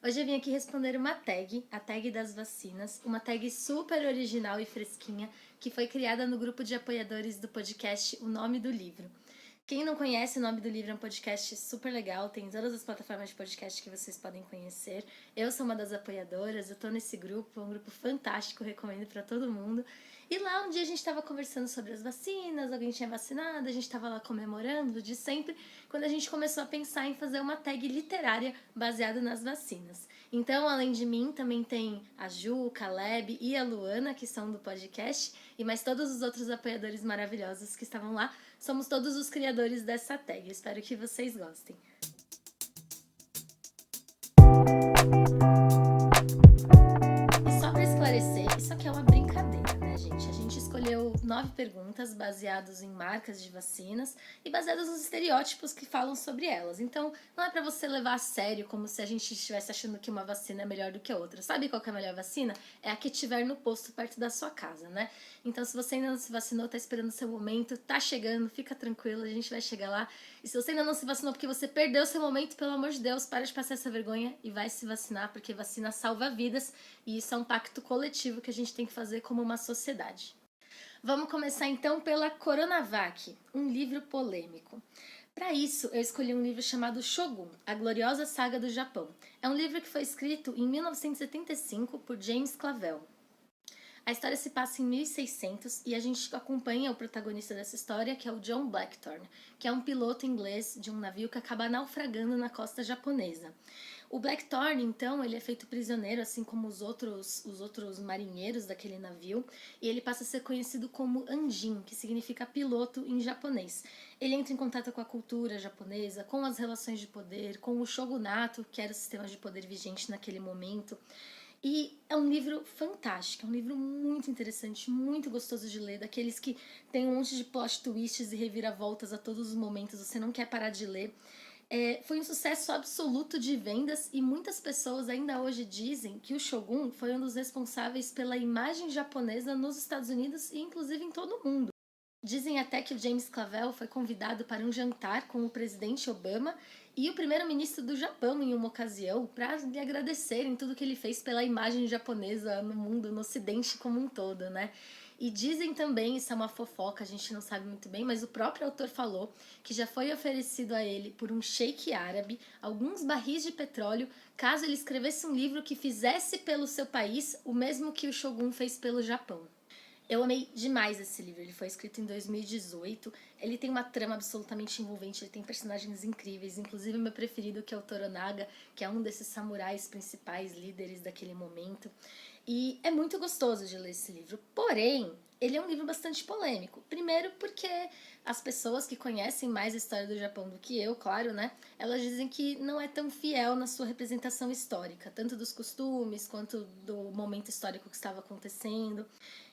Hoje eu vim aqui responder uma tag, a tag das vacinas, uma tag super original e fresquinha que foi criada no grupo de apoiadores do podcast O Nome do Livro. Quem não conhece, O Nome do Livro é um podcast super legal, tem todas as plataformas de podcast que vocês podem conhecer. Eu sou uma das apoiadoras, eu tô nesse grupo, é um grupo fantástico, recomendo pra todo mundo. E lá um dia a gente tava conversando sobre as vacinas, alguém tinha vacinado, a gente tava lá comemorando de sempre, quando a gente começou a pensar em fazer uma tag literária baseada nas vacinas. Então, além de mim, também tem a Ju, o Caleb e a Luana, que são do podcast, e mais todos os outros apoiadores maravilhosos que estavam lá. Somos todos os criadores dessa tag. Espero que vocês gostem. E só para esclarecer, isso aqui é uma brincadeira, né, gente? A gente escolheu 9 perguntas baseadas em marcas de vacinas e baseadas nos estereótipos que falam sobre elas. Então, não é para você levar a sério como se a gente estivesse achando que uma vacina é melhor do que a outra. Sabe qual que é a melhor vacina? É a que tiver no posto perto da sua casa, né? Então, se você ainda não se vacinou, tá esperando o seu momento, tá chegando, fica tranquilo, a gente vai chegar lá. E se você ainda não se vacinou porque você perdeu seu momento, pelo amor de Deus, para de passar essa vergonha e vai se vacinar, porque vacina salva vidas e isso é um pacto coletivo que a gente tem que fazer como uma sociedade. Vamos começar então pela Coronavac, um livro polêmico. Para isso, eu escolhi um livro chamado Shogun, A Gloriosa Saga do Japão. É um livro que foi escrito em 1975 por James Clavell. A história se passa em 1600 e a gente acompanha o protagonista dessa história, que é o John Blackthorne, que é um piloto inglês de um navio que acaba naufragando na costa japonesa. O Blackthorne, então, ele é feito prisioneiro, assim como os outros marinheiros daquele navio, e ele passa a ser conhecido como Anjin, que significa piloto em japonês. Ele entra em contato com a cultura japonesa, com as relações de poder, com o shogunato, que era o sistema de poder vigente naquele momento. E é um livro fantástico, é um livro muito interessante, muito gostoso de ler, daqueles que tem um monte de plot twists e reviravoltas a todos os momentos, você não quer parar de ler. Foi um sucesso absoluto de vendas e muitas pessoas ainda hoje dizem que o Shogun foi um dos responsáveis pela imagem japonesa nos Estados Unidos e inclusive em todo o mundo. Dizem até que o James Clavell foi convidado para um jantar com o presidente Obama e o primeiro-ministro do Japão em uma ocasião para lhe agradecerem tudo que ele fez pela imagem japonesa no mundo, no ocidente como um todo, né? E dizem também, isso é uma fofoca, a gente não sabe muito bem, mas o próprio autor falou que já foi oferecido a ele por um sheik árabe alguns barris de petróleo caso ele escrevesse um livro que fizesse pelo seu país o mesmo que o Shogun fez pelo Japão. Eu amei demais esse livro, ele foi escrito em 2018, ele tem uma trama absolutamente envolvente, ele tem personagens incríveis, inclusive o meu preferido, que é o Toranaga, que é um desses samurais principais, líderes daquele momento. E é muito gostoso de ler esse livro, porém, ele é um livro bastante polêmico. Primeiro porque as pessoas que conhecem mais a história do Japão do que eu, claro, né? Elas dizem que não é tão fiel na sua representação histórica, tanto dos costumes quanto do momento histórico que estava acontecendo.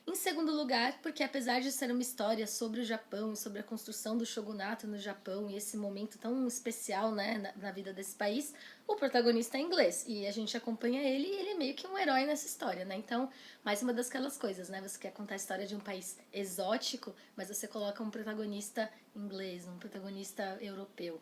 Em segundo lugar, porque apesar de ser uma história sobre o Japão e sobre a construção do shogunato no Japão e esse momento tão especial, né, na vida desse país, o protagonista é inglês e a gente acompanha ele e ele é meio que um herói nessa história, né? Então, mais uma daquelas coisas, né? Você quer contar a história de um país exótico, mas você coloca um protagonista inglês, um protagonista europeu.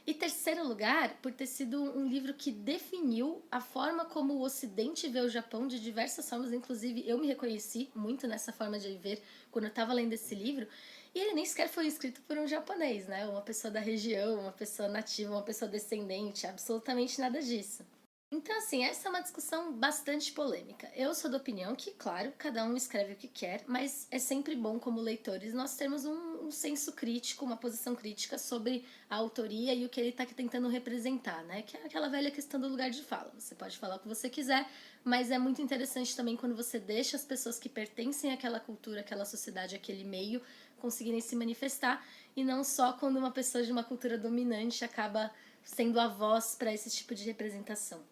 E terceiro lugar, por ter sido um livro que definiu a forma como o Ocidente vê o Japão de diversas formas, inclusive eu me reconheci muito nessa forma de ver quando eu estava lendo esse livro, e ele nem sequer foi escrito por um japonês, né? Uma pessoa da região, uma pessoa nativa, uma pessoa descendente, absolutamente nada disso. Então, assim, essa é uma discussão bastante polêmica. Eu sou da opinião que, claro, cada um escreve o que quer, mas é sempre bom, como leitores, nós termos um senso crítico, uma posição crítica sobre a autoria e o que ele está tentando representar, né? Que é aquela velha questão do lugar de fala. Você pode falar o que você quiser, mas é muito interessante também quando você deixa as pessoas que pertencem àquela cultura, àquela sociedade, àquele meio, conseguirem se manifestar, e não só quando uma pessoa de uma cultura dominante acaba sendo a voz para esse tipo de representação.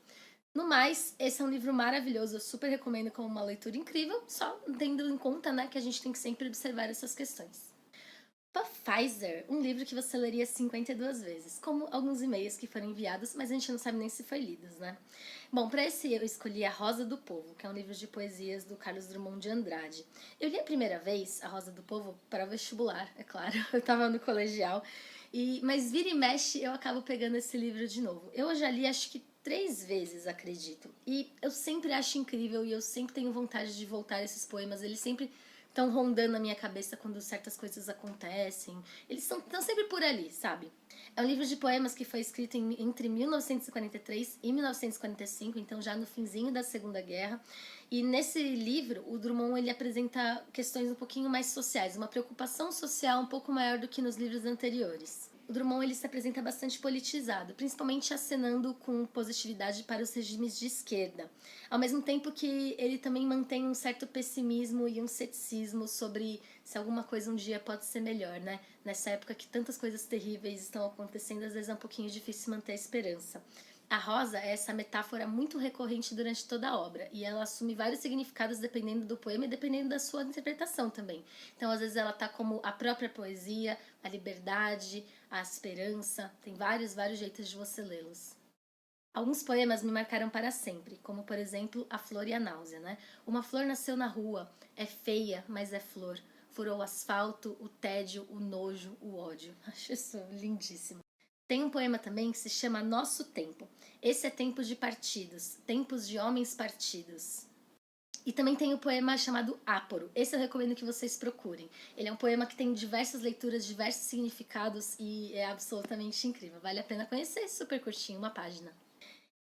No mais, esse é um livro maravilhoso, eu super recomendo como uma leitura incrível, só tendo em conta, né, que a gente tem que sempre observar essas questões. Pfizer, um livro que você leria 52 vezes, como alguns e-mails que foram enviados, mas a gente não sabe nem se foi lidos, né? Bom, para esse eu escolhi A Rosa do Povo, que é um livro de poesias do Carlos Drummond de Andrade. Eu li a primeira vez A Rosa do Povo para o vestibular, é claro, eu estava no colegial, mas vira e mexe eu acabo pegando esse livro de novo. Eu já li acho que 3 vezes, acredito. E eu sempre acho incrível e eu sempre tenho vontade de voltar a esses poemas. Eles sempre estão rondando na minha cabeça quando certas coisas acontecem. Eles estão sempre por ali, sabe? É um livro de poemas que foi escrito entre 1943 e 1945, então já no finzinho da Segunda Guerra. E nesse livro, o Drummond ele apresenta questões um pouquinho mais sociais, uma preocupação social um pouco maior do que nos livros anteriores. O Drummond ele se apresenta bastante politizado, principalmente acenando com positividade para os regimes de esquerda, ao mesmo tempo que ele também mantém um certo pessimismo e um ceticismo sobre se alguma coisa um dia pode ser melhor, né? Nessa época que tantas coisas terríveis estão acontecendo, às vezes é um pouquinho difícil manter a esperança. A rosa é essa metáfora muito recorrente durante toda a obra, e ela assume vários significados dependendo do poema e dependendo da sua interpretação também. Então, às vezes ela tá como a própria poesia, a liberdade, a esperança, tem vários jeitos de você lê-los. Alguns poemas me marcaram para sempre, como por exemplo A Flor e a Náusea, né? Uma flor nasceu na rua, é feia, mas é flor. Furou o asfalto, o tédio, o nojo, o ódio. Acho isso lindíssimo. Tem um poema também que se chama Nosso Tempo. Esse é tempos de partidos, tempos de homens partidos. E também tem o poema chamado Áporo. Esse eu recomendo que vocês procurem. Ele é um poema que tem diversas leituras, diversos significados e é absolutamente incrível. Vale a pena conhecer, super curtinho, uma página.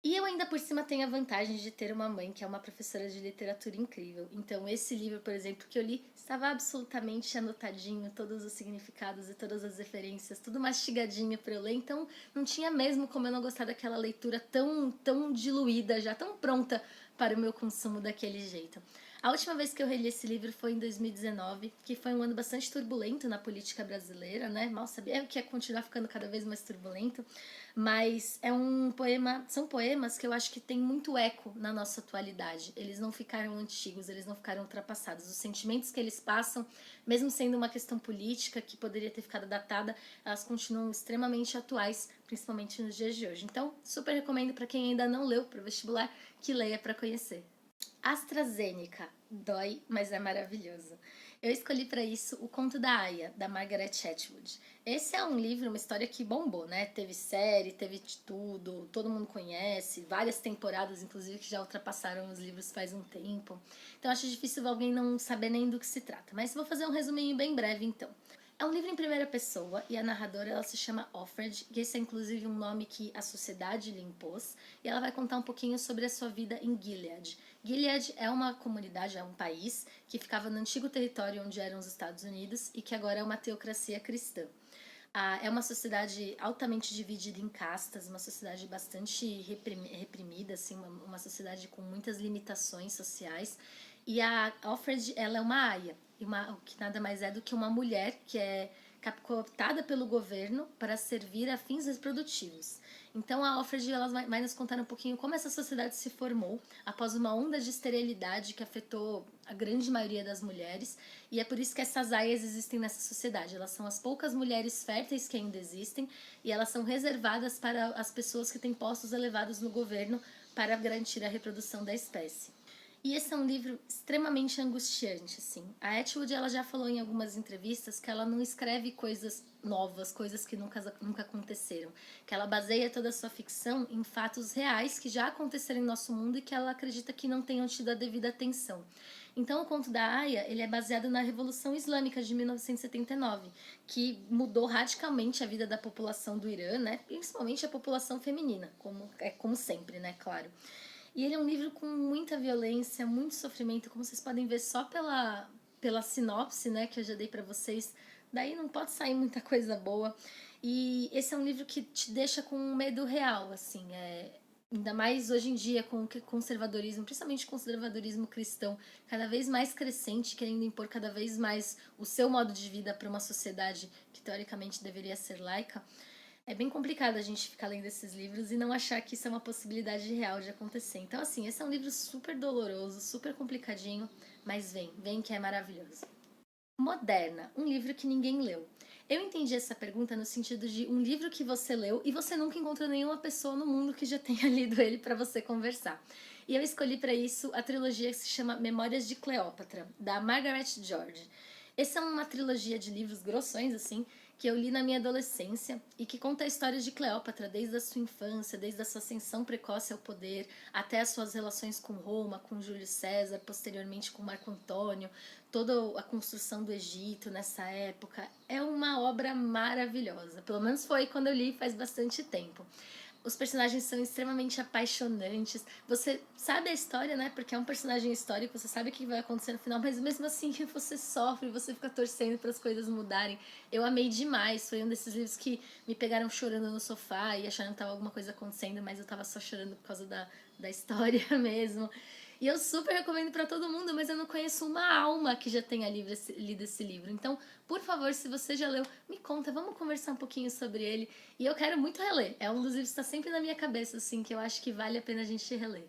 E eu ainda por cima tenho a vantagem de ter uma mãe que é uma professora de literatura incrível. Então esse livro, por exemplo, que eu li, estava absolutamente anotadinho, todos os significados e todas as referências, tudo mastigadinho para eu ler. Então não tinha mesmo como eu não gostar daquela leitura tão diluída, já tão pronta para o meu consumo daquele jeito. A última vez que eu reli esse livro foi em 2019, que foi um ano bastante turbulento na política brasileira, né? Mal sabia que ia continuar ficando cada vez mais turbulento, mas são poemas que eu acho que tem muito eco na nossa atualidade. Eles não ficaram antigos, eles não ficaram ultrapassados. Os sentimentos que eles passam, mesmo sendo uma questão política que poderia ter ficado datada, elas continuam extremamente atuais, principalmente nos dias de hoje. Então, super recomendo para quem ainda não leu para o vestibular que leia para conhecer. AstraZeneca. Dói, mas é maravilhoso. Eu escolhi para isso O Conto da Aia, da Margaret Atwood. Esse é um livro, uma história que bombou, né? Teve série, teve de tudo, todo mundo conhece, várias temporadas, inclusive, que já ultrapassaram os livros faz um tempo. Então acho difícil alguém não saber nem do que se trata. Mas vou fazer um resuminho bem breve, então. É um livro em primeira pessoa e a narradora ela se chama Offred, que esse é inclusive um nome que a sociedade lhe impôs, e ela vai contar um pouquinho sobre a sua vida em Gilead. Gilead é uma comunidade, é um país que ficava no antigo território onde eram os Estados Unidos e que agora é uma teocracia cristã. É uma sociedade altamente dividida em castas, uma sociedade bastante reprimida, assim, uma sociedade com muitas limitações sociais. E a Alfred, ela é uma aia, o que nada mais é do que uma mulher que é cooptada pelo governo para servir a fins reprodutivos. Então a Alfred ela vai nos contar um pouquinho como essa sociedade se formou após uma onda de esterilidade que afetou a grande maioria das mulheres, e é por isso que essas aias existem nessa sociedade. Elas são as poucas mulheres férteis que ainda existem e elas são reservadas para as pessoas que têm postos elevados no governo para garantir a reprodução da espécie. E esse é um livro extremamente angustiante, assim. A Atwood, ela já falou em algumas entrevistas que ela não escreve coisas novas, coisas que nunca aconteceram. Que ela baseia toda a sua ficção em fatos reais que já aconteceram em nosso mundo e que ela acredita que não tenham tido a devida atenção. Então, o Conto da Aia, ele é baseado na Revolução Islâmica de 1979, que mudou radicalmente a vida da população do Irã, né? Principalmente a população feminina, como sempre, né? Claro. E ele é um livro com muita violência, muito sofrimento, como vocês podem ver só pela sinopse, né, que eu já dei pra vocês. Daí não pode sair muita coisa boa. E esse é um livro que te deixa com um medo real, assim, ainda mais hoje em dia com o conservadorismo, principalmente o conservadorismo cristão, cada vez mais crescente, querendo impor cada vez mais o seu modo de vida para uma sociedade que teoricamente deveria ser laica. É bem complicado a gente ficar lendo esses livros e não achar que isso é uma possibilidade real de acontecer. Então, assim, esse é um livro super doloroso, super complicadinho, mas vem que é maravilhoso. Moderna, um livro que ninguém leu. Eu entendi essa pergunta no sentido de um livro que você leu e você nunca encontrou nenhuma pessoa no mundo que já tenha lido ele para você conversar. E eu escolhi para isso a trilogia que se chama Memórias de Cleópatra, da Margaret George. Essa é uma trilogia de livros grossões, assim, que eu li na minha adolescência e que conta a história de Cleópatra desde a sua infância, desde a sua ascensão precoce ao poder, até as suas relações com Roma, com Júlio César, posteriormente com Marco Antônio, toda a construção do Egito nessa época. É uma obra maravilhosa, pelo menos foi quando eu li faz bastante tempo. Os personagens são extremamente apaixonantes. Você sabe a história, né? Porque é um personagem histórico, você sabe o que vai acontecer no final, mas mesmo assim você sofre, você fica torcendo para as coisas mudarem. Eu amei demais. Foi um desses livros que me pegaram chorando no sofá e achando que tava alguma coisa acontecendo, mas eu tava só chorando por causa da história mesmo. E eu super recomendo para todo mundo, mas eu não conheço uma alma que já tenha lido esse livro. Então, por favor, se você já leu, me conta, vamos conversar um pouquinho sobre ele. E eu quero muito reler. É um dos livros que está sempre na minha cabeça, assim, que eu acho que vale a pena a gente reler.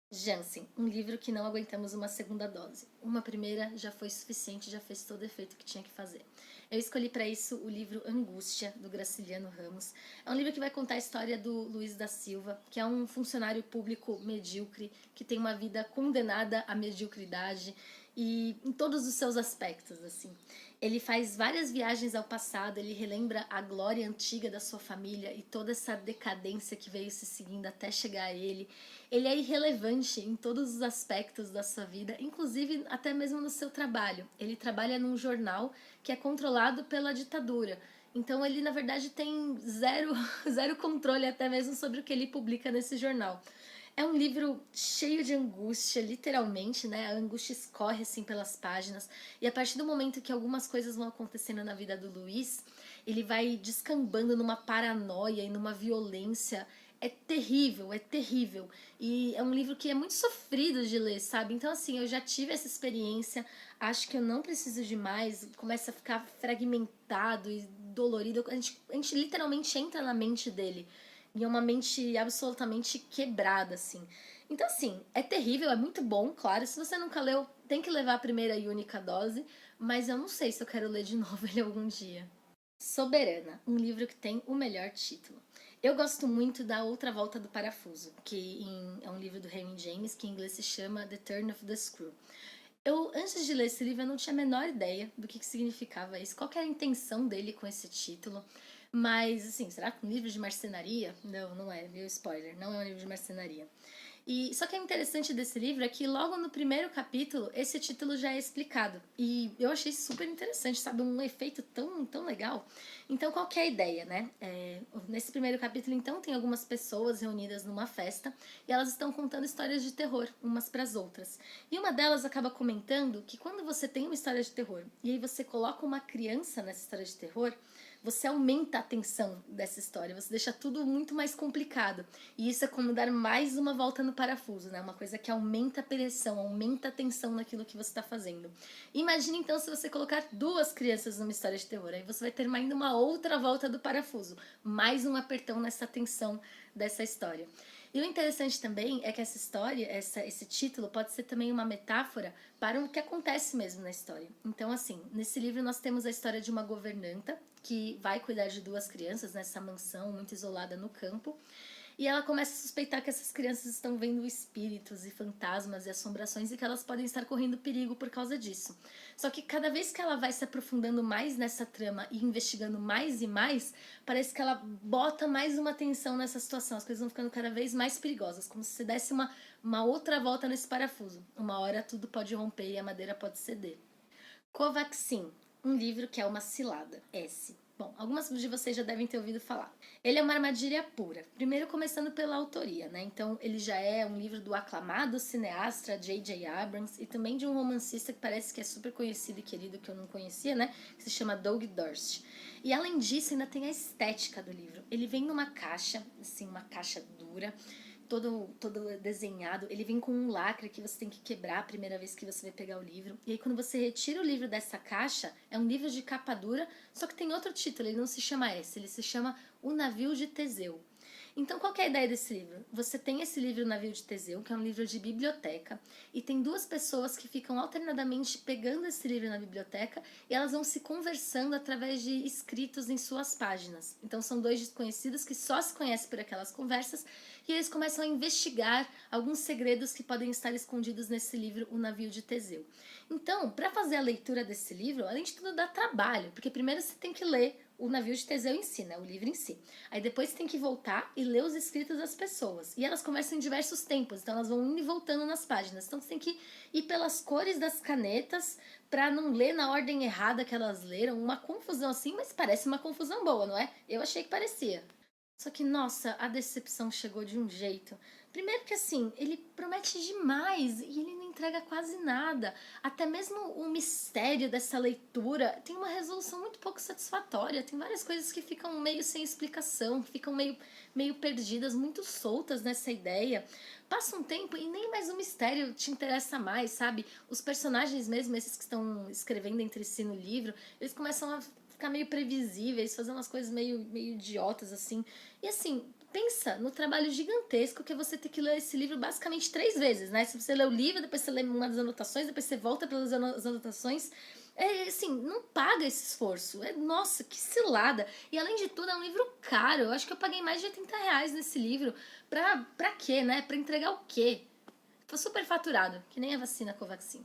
Jansen, um livro que não aguentamos uma segunda dose. Uma primeira já foi suficiente, já fez todo o efeito que tinha que fazer. Eu escolhi para isso o livro Angústia, do Graciliano Ramos. É um livro que vai contar a história do Luiz da Silva, que é um funcionário público medíocre, que tem uma vida condenada à mediocridade e em todos os seus aspectos, assim. Ele faz várias viagens ao passado, ele relembra a glória antiga da sua família e toda essa decadência que veio se seguindo até chegar a ele. Ele é irrelevante em todos os aspectos da sua vida, inclusive até mesmo no seu trabalho. Ele trabalha num jornal que é controlado pela ditadura. Então ele, na verdade, tem zero controle até mesmo sobre o que ele publica nesse jornal. É um livro cheio de angústia, literalmente, né? A angústia escorre assim pelas páginas. E a partir do momento que algumas coisas vão acontecendo na vida do Luiz, ele vai descambando numa paranoia e numa violência. É terrível, é terrível. E é um livro que é muito sofrido de ler, sabe? Então, assim, eu já tive essa experiência, acho que eu não preciso de mais, começa a ficar fragmentado e dolorido. A gente literalmente entra na mente dele. E é uma mente absolutamente quebrada, assim. Então, assim, é terrível, é muito bom, claro. Se você nunca leu, tem que levar a primeira e única dose. Mas eu não sei se eu quero ler de novo ele algum dia. Soberana, um livro que tem o melhor título. Eu gosto muito da Outra Volta do Parafuso, é um livro do Raymond James, que em inglês se chama The Turn of the Screw. Antes de ler esse livro, eu não tinha a menor ideia do que significava isso, qual que era a intenção dele com esse título. Mas, assim, será que um livro de marcenaria? Não, não é, viu? Spoiler, não é um livro de marcenaria. E só que é interessante desse livro é que logo no primeiro capítulo esse título já é explicado. E eu achei super interessante, sabe? Um efeito tão legal. Então, qual que é a ideia, né? Nesse primeiro capítulo, então, tem algumas pessoas reunidas numa festa e elas estão contando histórias de terror umas para as outras. E uma delas acaba comentando que quando você tem uma história de terror e aí você coloca uma criança nessa história de terror, você aumenta a tensão dessa história, você deixa tudo muito mais complicado. E isso é como dar mais uma volta no parafuso, né? Uma coisa que aumenta a pressão, aumenta a tensão naquilo que você está fazendo. Imagine então se você colocar duas crianças numa história de terror, aí você vai ter ainda uma outra volta do parafuso, mais um apertão nessa tensão dessa história. E o interessante também é que essa história, esse título, pode ser também uma metáfora para o que acontece mesmo na história. Então, assim, nesse livro nós temos a história de uma governanta que vai cuidar de duas crianças nessa mansão muito isolada no campo. E ela começa a suspeitar que essas crianças estão vendo espíritos e fantasmas e assombrações e que elas podem estar correndo perigo por causa disso. Só que cada vez que ela vai se aprofundando mais nessa trama e investigando mais e mais, parece que ela bota mais uma tensão nessa situação. As coisas vão ficando cada vez mais perigosas, como se você desse uma outra volta nesse parafuso. Uma hora tudo pode romper e a madeira pode ceder. Covaxin, um livro que é uma cilada. S. Bom, algumas de vocês já devem ter ouvido falar. Ele é uma armadilha pura. Primeiro começando pela autoria, né? Então ele já é um livro do aclamado cineasta J.J. Abrams e também de um romancista que parece que é super conhecido e querido, que eu não conhecia, né? Que se chama Doug Durst. E além disso, ainda tem a estética do livro. Ele vem numa caixa, assim, uma caixa dura, todo desenhado. Ele vem com um lacre que você tem que quebrar a primeira vez que você vai pegar o livro. E aí quando você retira o livro dessa caixa, é um livro de capa dura, só que tem outro título, ele não se chama esse, ele se chama O Navio de Teseu. Então, qual que é a ideia desse livro? Você tem esse livro, O Navio de Teseu, que é um livro de biblioteca, e tem duas pessoas que ficam alternadamente pegando esse livro na biblioteca e elas vão se conversando através de escritos em suas páginas. Então, são dois desconhecidos que só se conhecem por aquelas conversas e eles começam a investigar alguns segredos que podem estar escondidos nesse livro, O Navio de Teseu. Então, para fazer a leitura desse livro, além de tudo, dá trabalho, porque primeiro você tem que ler o navio de Teseu em si, né? O livro em si. Aí depois tem que voltar e ler os escritos das pessoas. E elas conversam em diversos tempos, então elas vão indo e voltando nas páginas. Então você tem que ir pelas cores das canetas pra não ler na ordem errada que elas leram. Uma confusão assim, mas parece uma confusão boa, não é? Eu achei que parecia. Só que, nossa, a decepção chegou de um jeito. Primeiro que assim, ele promete demais e ele não entrega quase nada. Até mesmo o mistério dessa leitura tem uma resolução muito pouco satisfatória. Tem várias coisas que ficam meio sem explicação, ficam meio perdidas, muito soltas nessa ideia. Passa um tempo e nem mais o mistério te interessa mais, sabe? Os personagens mesmo, esses que estão escrevendo entre si no livro, eles começam a ficar meio previsíveis, fazer umas coisas meio idiotas, assim. E assim, pensa no trabalho gigantesco que é você ter que ler esse livro basicamente 3 vezes, né? Se você lê o livro, depois você lê uma das anotações, depois você volta pelas anotações. É assim, não paga esse esforço. Nossa, que cilada. E além de tudo, é um livro caro. Eu acho que eu paguei mais de R$ 80 nesse livro. Pra quê, né? Pra entregar o quê? Foi super faturado, que nem a vacina Covaxin.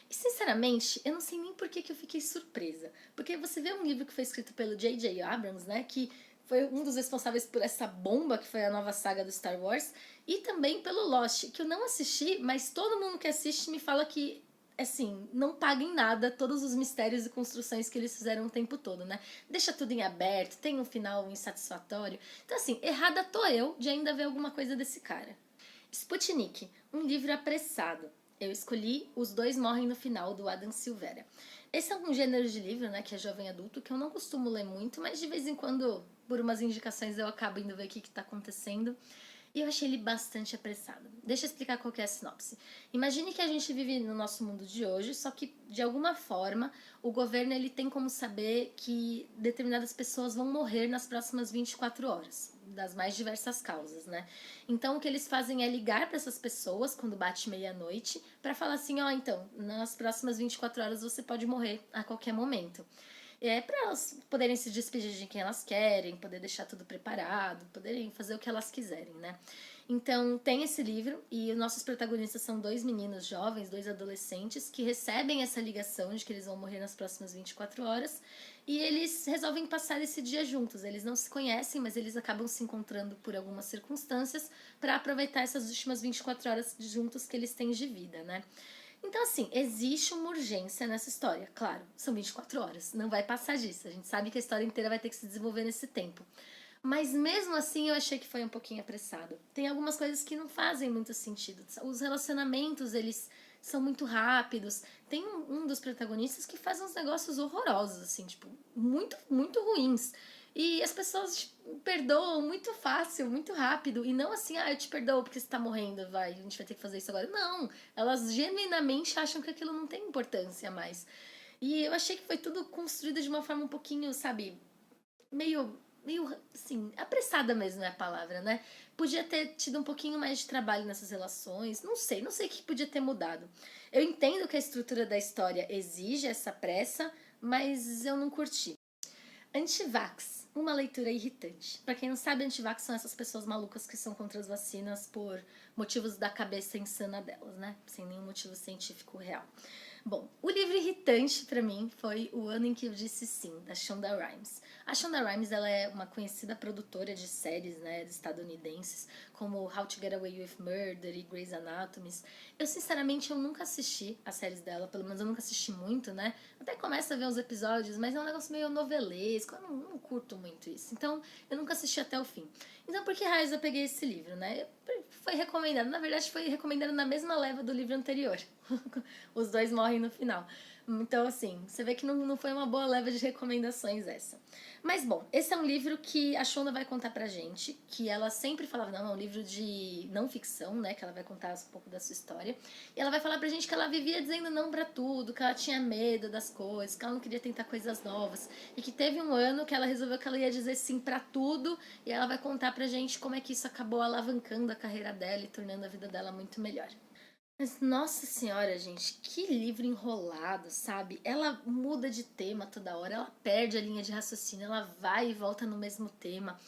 E sinceramente, eu não sei nem por que eu fiquei surpresa. Porque você vê um livro que foi escrito pelo J.J. Abrams, né? Que foi um dos responsáveis por essa bomba que foi a nova saga do Star Wars. E também pelo Lost, que eu não assisti, mas todo mundo que assiste me fala que, assim, não paga em nada todos os mistérios e construções que eles fizeram o tempo todo, né? Deixa tudo em aberto, tem um final insatisfatório. Então, assim, errada tô eu de ainda ver alguma coisa desse cara. Sputnik, um livro apressado. Eu escolhi Os Dois Morrem no Final, do Adam Silveira. Esse é um gênero de livro, né, que é jovem adulto, que eu não costumo ler muito, mas de vez em quando, por umas indicações, eu acabo indo ver o que está acontecendo. E eu achei ele bastante apressado. Deixa eu explicar qual que é a sinopse. Imagine que a gente vive no nosso mundo de hoje, só que, de alguma forma, o governo ele tem como saber que determinadas pessoas vão morrer nas próximas 24 horas, das mais diversas causas, né? Então, o que eles fazem é ligar para essas pessoas, quando bate meia-noite, para falar assim, ó, então, nas próximas 24 horas você pode morrer a qualquer momento. Para elas poderem se despedir de quem elas querem, poder deixar tudo preparado, poderem fazer o que elas quiserem, né? Então, tem esse livro e os nossos protagonistas são 2 meninos jovens, 2 adolescentes, que recebem essa ligação de que eles vão morrer nas próximas 24 horas e eles resolvem passar esse dia juntos. Eles não se conhecem, mas eles acabam se encontrando por algumas circunstâncias para aproveitar essas últimas 24 horas juntos que eles têm de vida, né? Então, assim, existe uma urgência nessa história. Claro, são 24 horas, não vai passar disso. A gente sabe que a história inteira vai ter que se desenvolver nesse tempo. Mas mesmo assim eu achei que foi um pouquinho apressado. Tem algumas coisas que não fazem muito sentido. Os relacionamentos, eles são muito rápidos. Tem um dos protagonistas que faz uns negócios horrorosos, assim, tipo, muito ruins. E as pessoas perdoam muito fácil, muito rápido. E não assim, eu te perdoo porque você tá morrendo, vai, a gente vai ter que fazer isso agora. Não, elas genuinamente acham que aquilo não tem importância mais. E eu achei que foi tudo construído de uma forma um pouquinho, sabe, meio, assim, apressada mesmo é a palavra, né? Podia ter tido um pouquinho mais de trabalho nessas relações, não sei o que podia ter mudado. Eu entendo que a estrutura da história exige essa pressa, mas eu não curti. Antivax, uma leitura irritante. Pra quem não sabe, antivax são essas pessoas malucas que são contra as vacinas por motivos da cabeça insana delas, né? Sem nenhum motivo científico real. Bom, o livro irritante pra mim foi O Ano em que Eu Disse Sim, da Shonda Rhimes. A Shonda Rhimes, ela é uma conhecida produtora de séries, né, estadunidenses, como How to Get Away with Murder e Grey's Anatomy. Eu, sinceramente, eu nunca assisti as séries dela, pelo menos eu nunca assisti muito, né? Até começo a ver uns episódios, mas é um negócio meio novelesco, eu não curto muito isso. Então, eu nunca assisti até o fim. Então, por que raios eu peguei esse livro, né? Foi recomendado, na verdade foi recomendado na mesma leva do livro anterior. Os dois morrem no final. Então, assim, você vê que não foi uma boa leva de recomendações essa. Mas, bom, esse é um livro que a Shonda vai contar pra gente, que ela sempre falava, não, é um livro de não ficção, né, que ela vai contar um pouco da sua história. E ela vai falar pra gente que ela vivia dizendo não pra tudo, que ela tinha medo das coisas, que ela não queria tentar coisas novas. E que teve um ano que ela resolveu que ela ia dizer sim pra tudo, e ela vai contar pra gente como é que isso acabou alavancando a carreira dela e tornando a vida dela muito melhor. Mas, nossa senhora, gente, que livro enrolado, sabe? Ela muda de tema toda hora, ela perde a linha de raciocínio, ela vai e volta no mesmo tema.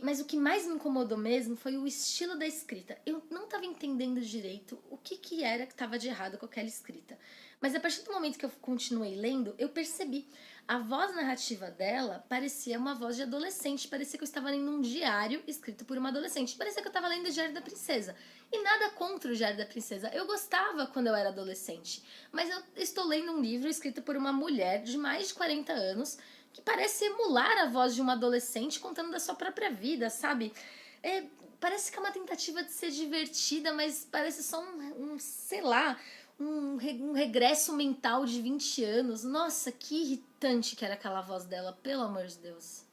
Mas o que mais me incomodou mesmo foi o estilo da escrita. Eu não estava entendendo direito o que era que estava de errado com aquela escrita. Mas a partir do momento que eu continuei lendo, eu percebi. A voz narrativa dela parecia uma voz de adolescente. Parecia que eu estava lendo um diário escrito por uma adolescente. Parecia que eu estava lendo o Diário da Princesa. E nada contra o Diário da Princesa. Eu gostava quando eu era adolescente. Mas eu estou lendo um livro escrito por uma mulher de mais de 40 anos que parece emular a voz de uma adolescente contando da sua própria vida, sabe? Parece que é uma tentativa de ser divertida, mas parece só sei lá, um regresso mental de 20 anos. Nossa, que irritante que era aquela voz dela, pelo amor de Deus.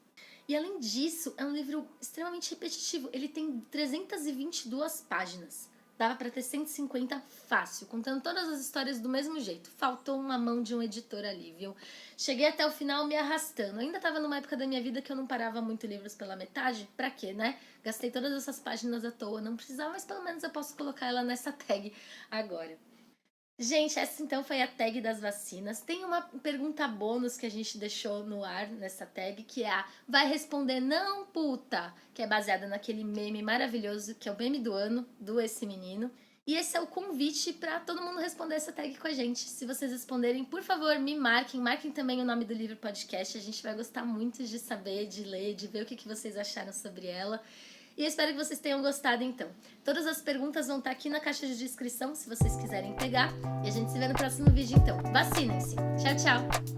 E além disso, é um livro extremamente repetitivo. Ele tem 322 páginas. Dava pra ter 150 fácil, contando todas as histórias do mesmo jeito. Faltou uma mão de um editor ali, viu? Cheguei até o final me arrastando. Ainda tava numa época da minha vida que eu não parava muito livros pela metade. Pra quê, né? Gastei todas essas páginas à toa. Não precisava, mas pelo menos eu posso colocar ela nessa tag agora. Gente, essa então foi a tag das vacinas. Tem uma pergunta bônus que a gente deixou no ar nessa tag, que é a vai responder não, puta, que é baseada naquele meme maravilhoso, que é o meme do ano, do Esse Menino. E esse é o convite para todo mundo responder essa tag com a gente. Se vocês responderem, por favor, me marquem também o nome do livro podcast. A gente vai gostar muito de saber, de ler, de ver o que vocês acharam sobre ela. E eu espero que vocês tenham gostado, então. Todas as perguntas vão estar aqui na caixa de descrição, se vocês quiserem pegar. E a gente se vê no próximo vídeo, então. Vacinem-se! Tchau, tchau!